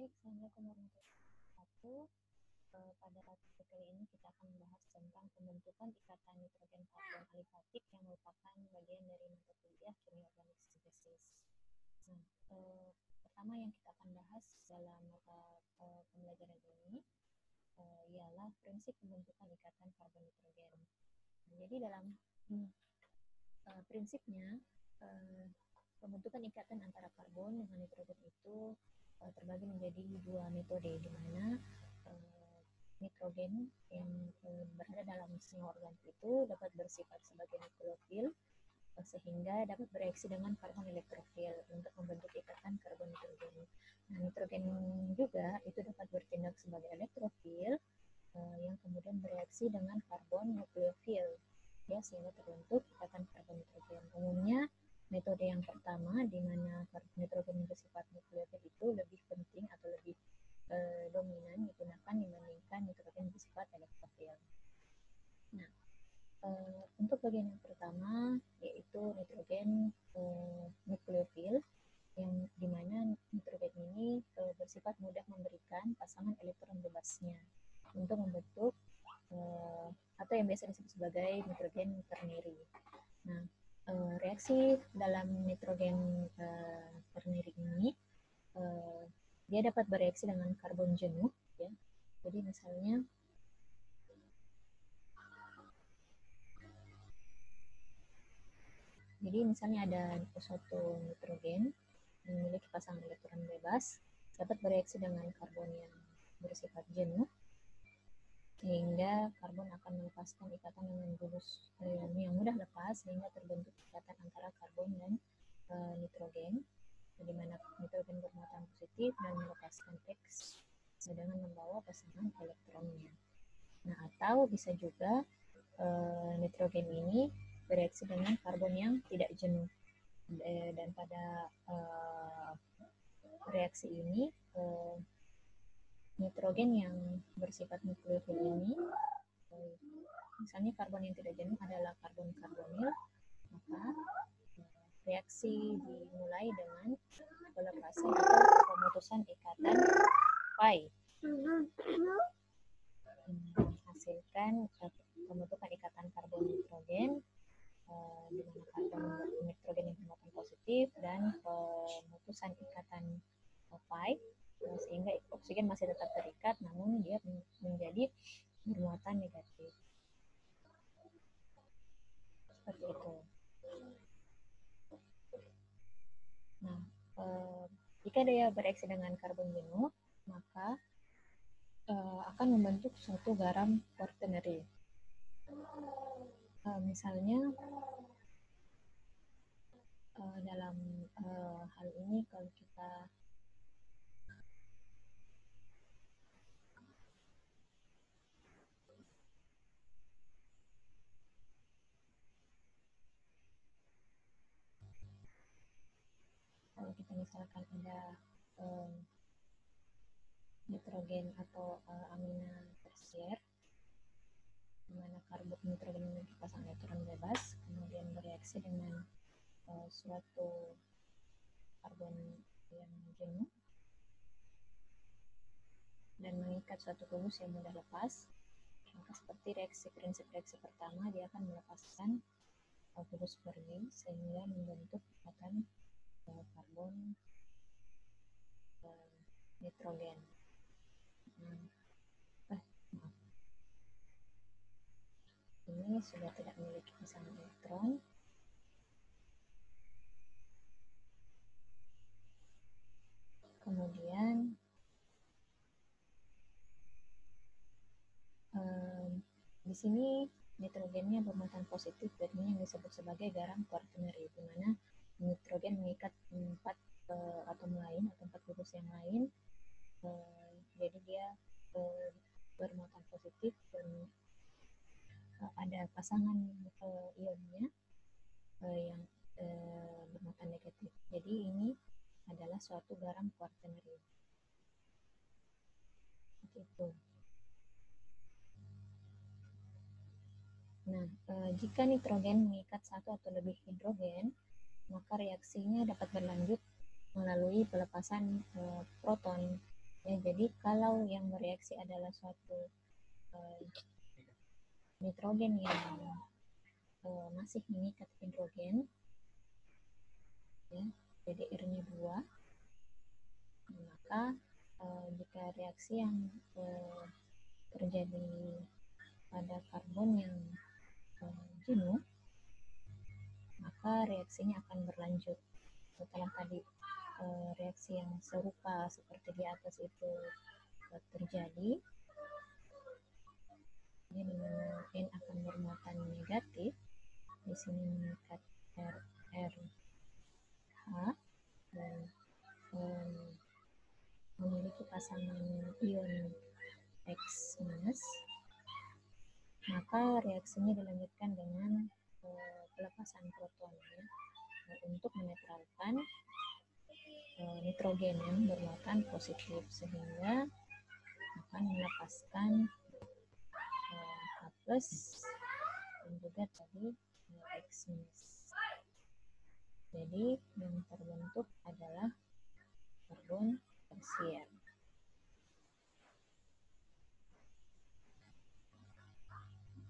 Assalamualaikum warahmatullahi wabarakatuh. Pada artikel kali ini kita akan membahas tentang pembentukan ikatan nitrogen karbon alifatik yang merupakan bagian dari mata kuliah kimia organik sintesis. Nah, pertama yang kita akan bahas dalam pembelajaran ini ialah prinsip pembentukan ikatan karbon nitrogen. Jadi dalam prinsipnya pembentukan ikatan antara karbon dengan nitrogen itu terbagi menjadi dua metode, di mana nitrogen yang berada dalam senyawa organik itu dapat bersifat sebagai nukleofil sehingga dapat bereaksi dengan karbon elektrofil untuk membentuk ikatan karbon nitrogen. Nah, nitrogen juga itu dapat bertindak sebagai elektrofil yang kemudian bereaksi dengan karbon nukleofil ya, sehingga terbentuk ikatan karbon nitrogen. Umumnya metode yang pertama, di mana nitrogen bersifat nukleofil itu lebih penting atau lebih dominan digunakan dibandingkan nitrogen bersifat elektrofil. Nah, untuk bagian yang pertama yaitu nitrogen nukleofil, yang dimana nitrogen ini bersifat mudah memberikan pasangan elektron bebasnya untuk membentuk atau yang biasa disebut sebagai nitrogen ternary. Nah, reaksi dalam nitrogen ternary ini dia dapat bereaksi dengan karbon jenuh ya. Jadi misalnya ada suatu nitrogen yang memiliki pasangan elektron bebas dapat bereaksi dengan karbon yang bersifat jenuh, sehingga karbon akan melepaskan ikatan dengan bulus yang mudah lepas, sehingga terbentuk ikatan antara karbon dan nitrogen, di mana nitrogen bermuatan positif dan melepaskan X dengan membawa pasangan elektronnya. Nah, atau bisa juga nitrogen ini bereaksi dengan karbon yang tidak jenuh, dan pada reaksi ini nitrogen yang bersifat nukleofil ini, misalnya karbon yang tidak jenuh adalah karbon karbonil, maka reaksi dimulai dengan pelepasan atau pemutusan ikatan pi, menghasilkan pembentukan ikatan karbon nitrogen, di mana karbon nitrogen yang bermuatan positif dan pemutusan ikatan pi, sehingga oksigen masih tetap terikat namun dia menjadi bermuatan negatif. Seperti itu. Nah, jika dia bereaksi dengan karbon jenuh, maka akan membentuk suatu garam quaternary. Misalnya dalam hal ini kalau kita misalkan ada nitrogen atau amina tersier, di mana karbon nitrogen memiliki pasangan elektron bebas, kemudian bereaksi dengan suatu karbon yang jenuh dan mengikat suatu kubus yang mudah lepas, maka seperti prinsip reaksi pertama, dia akan melepaskan kubus Fermi sehingga membentuk ikatan karbon nitrogen. Ini sudah tidak memiliki pasangan elektron. Kemudian di sini nitrogennya bermuatan positif, dan ini yang disebut sebagai garam quaternary, di mana nitrogen mengikat 4 atom lain atau 4 kubus yang lain, jadi dia bermuatan positif dan ada pasangan ionnya yang bermuatan negatif. Jadi ini adalah suatu garam quaternary. Itu. Nah, jika nitrogen mengikat satu atau lebih hidrogen, maka reaksinya dapat berlanjut melalui pelepasan proton Ya, jadi kalau yang bereaksi adalah suatu nitrogen yang masih mengikat hidrogen, ya, jadi R-nya 2, maka jika reaksi yang terjadi pada karbon yang jenuh, maka reaksinya akan berlanjut. Setelah tadi reaksi yang serupa seperti di atas itu terjadi, ini dimana N akan bermuatan negatif, di sini mengikat RH dan memiliki pasangan ion X minus, maka reaksinya dilanjutkan dengan pelepasan proton, ya, untuk menetralkan nitrogen yang bermuatan positif, sehingga akan melepaskan H plus dan juga tadi X minus. Jadi yang terbentuk adalah karbon tersier.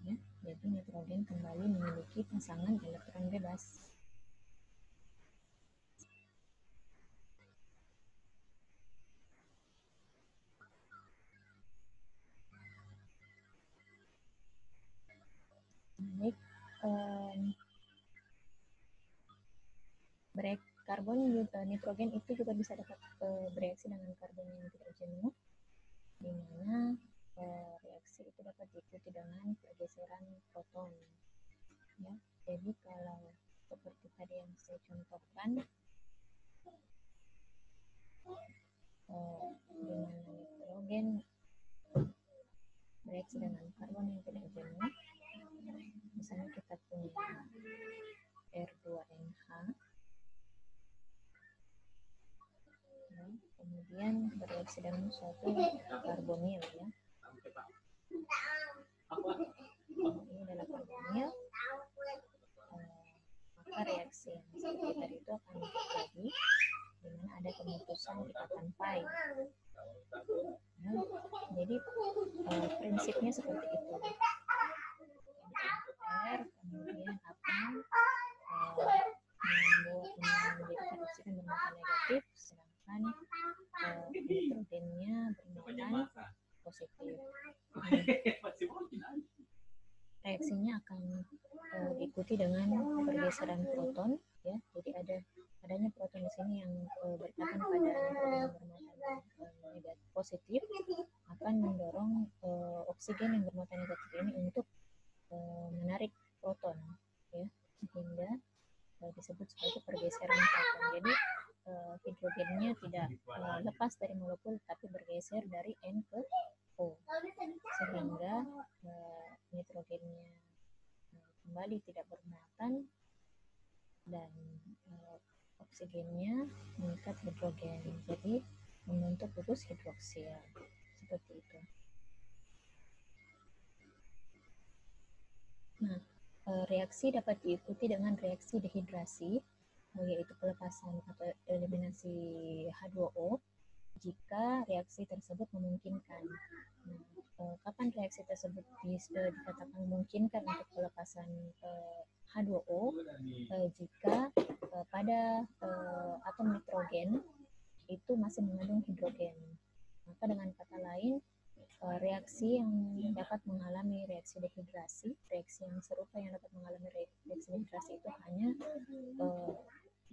Ya, jadi nitrogen kembali memiliki pasangan elektron bebas. Baik, karbon nitrogen itu juga bisa dapat bereaksi dengan karbon yang tidak jenuh, di mana reaksi itu dapat diikuti dengan pergeseran proton. Ya, jadi kalau seperti tadi yang saya contohkan, di mana nitrogen bereaksi dengan karbon yang tidak jenuh, misalnya kita punya R2NH, ya, kemudian bereaksi dengan suatu karbonil, ya. Ini adalah karbonil, maka reaksi yang seperti tadi itu akan terjadi di mana ada pemutusan ikatan pi. Nah, jadi prinsipnya seperti itu. R kemudian akan menjadikan oksigen bermuatan negatif, sedangkan nitrogennya bermuatan positif. Reaksinya akan diikuti dengan pergeseran proton, ya. Jadi adanya proton di sini yang berkaitan pada nitrogen bermuatan negatif positif akan mendorong oksigen yang bermuatan negatif ini untuk menarik proton, ya, sehingga disebut sebagai pergeseran proton. Jadi hidrogennya tidak lepas dari molekul tapi bergeser dari N ke O, sehingga nitrogennya kembali tidak bermuatan dan oksigennya mengikat hidrogen, jadi membentuk gugus hidroksil seperti itu. Nah, reaksi dapat diikuti dengan reaksi dehidrasi, yaitu pelepasan atau eliminasi H2O jika reaksi tersebut memungkinkan. Nah, kapan reaksi tersebut dikatakan memungkinkan untuk pelepasan H2O? Jika pada atom nitrogen itu masih mengandung hidrogen. Maka dengan kata lain, reaksi yang dapat mengalami reaksi dehidrasi, reaksi yang serupa yang dapat mengalami reaksi dehidrasi itu hanya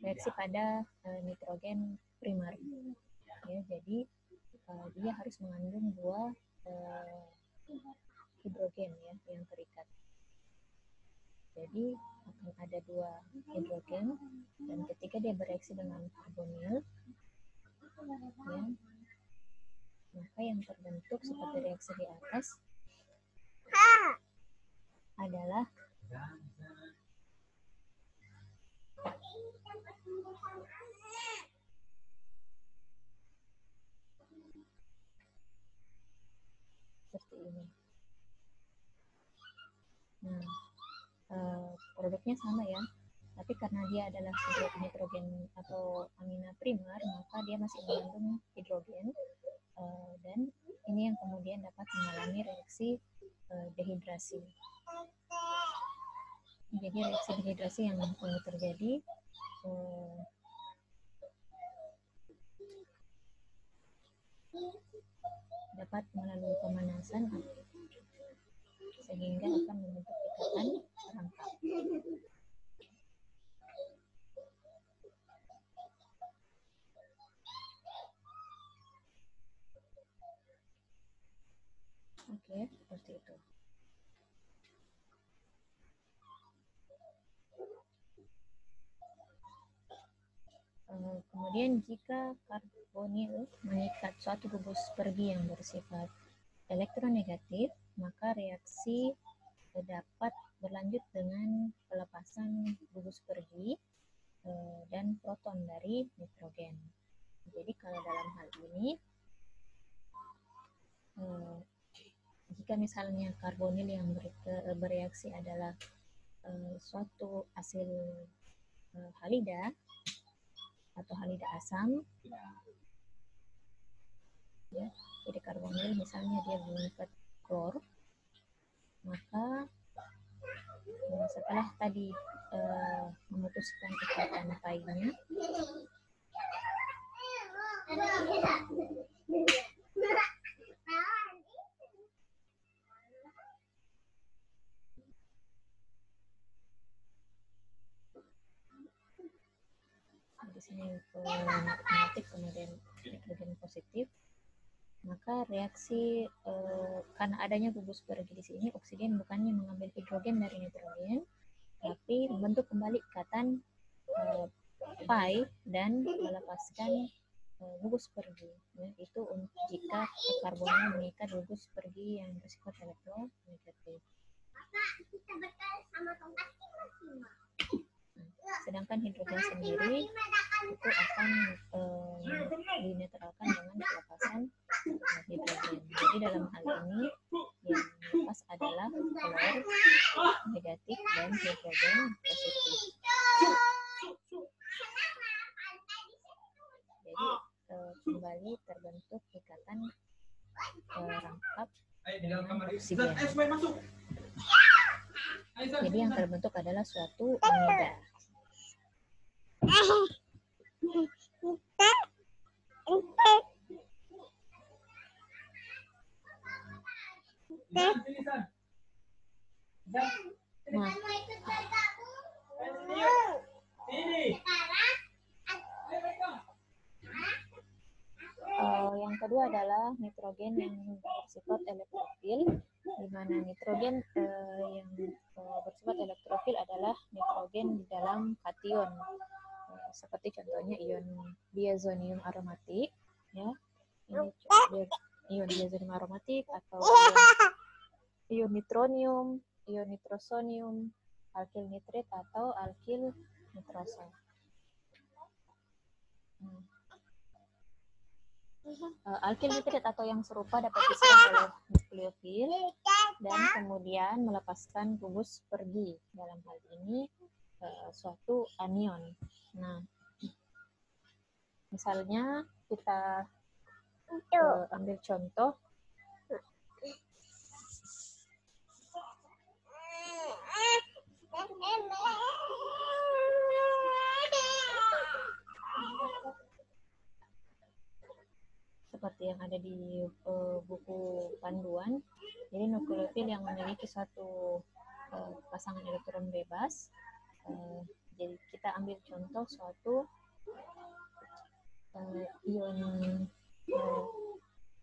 reaksi pada nitrogen primer. Ya, jadi dia harus mengandung dua hidrogen, ya, yang terikat. Jadi akan ada dua hidrogen dan ketika dia bereaksi dengan karbonil, ya, maka yang terbentuk seperti reaksi di atas adalah seperti ini. Nah, produknya sama, ya, tapi karena dia adalah nitrogen atau amina primer, maka dia masih mengandung hidrogen, dan ini yang kemudian dapat mengalami reaksi dehidrasi. Jadi reaksi dehidrasi yang terjadi dapat melalui pemanasan sehingga akan membentuk ikatan rangkap. Oke, seperti itu. Kemudian jika karbonil mengikat suatu gugus pergi yang bersifat elektronegatif, maka reaksi dapat berlanjut dengan pelepasan gugus pergi dan proton dari nitrogen. Jadi kalau dalam hal ini, jika misalnya karbonil yang bereaksi adalah suatu asil halida atau halida asam, ya, jadi karbonil misalnya dia mengikat klor, maka setelah tadi memutuskan ikatan pi-nya, di sini negatif kemudian nitrogen positif, maka reaksi karena adanya gugus pergi di sini, oksigen bukannya mengambil hidrogen dari nitrogen, tapi membentuk kembali ikatan pi dan melepaskan gugus pergi. Ya, itu jika karbonil mengikat gugus pergi yang bersifat elektronegatif. Sedangkan hidrogen sendiri itu akan dinetralkan dengan pelepasan hidrogen. Jadi dalam hal ini yang lepas adalah klor negatif dan hidrogen positif. Jadi kembali terbentuk ikatan rangkap dengan oksigen. Jadi yang terbentuk adalah suatu amida. Yang kedua adalah nitrogen yang bersifat elektrofil, di mana nitrogen yang bersifat elektrofil adalah nitrogen di dalam kation, seperti contohnya ion diazonium aromatik, ya, ini ion diazonium aromatik atau ion nitronium, ion nitrosonium, alkil nitrit atau alkil nitroso. Alkil nitrit atau yang serupa dapat diserang oleh nukleofil dan kemudian melepaskan gugus pergi. Dalam hal ini suatu anion. Nah, misalnya kita ambil contoh seperti yang ada di buku panduan. Jadi nukleofil yang memiliki satu pasangan elektron bebas. Jadi kita ambil contoh suatu ion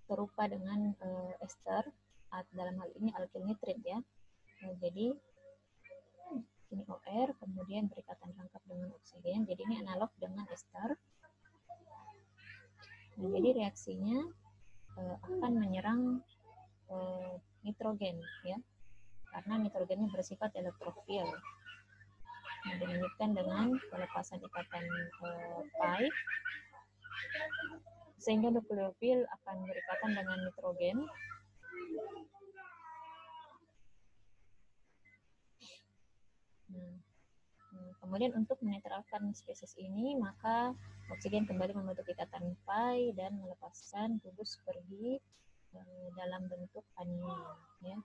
serupa dengan ester, dalam hal ini alkil nitrit, ya. Jadi ini OR, kemudian berikatan rangkap dengan oksigen. Jadi ini analog dengan ester. Nah, jadi reaksinya akan menyerang nitrogen, ya, karena nitrogennya bersifat elektrofil. Nah, dilanjutkan dengan pelepasan ikatan pi, sehingga nukleofil akan berikatan dengan nitrogen. Nah, Kemudian untuk menetralkan spesies ini, maka oksigen kembali membentuk ikatan pi dan melepaskan gugus pergi dalam bentuk anion. Ya.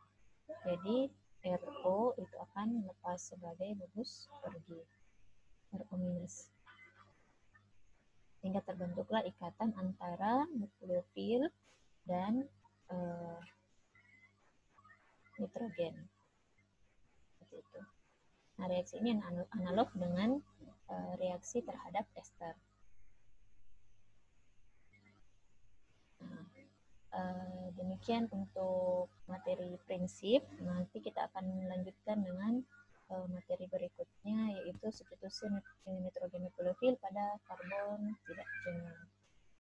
Jadi RO itu akan lepas sebagai gugus pergi, RO minus. Sehingga terbentuklah ikatan antara nukleofil dan nitrogen. Seperti itu. Nah, reaksi ini analog dengan reaksi terhadap ester. Nah, demikian untuk materi prinsip. Nanti kita akan lanjutkan dengan materi berikutnya, yaitu substitusi nitrogen nukleofil pada karbon tidak jenuh.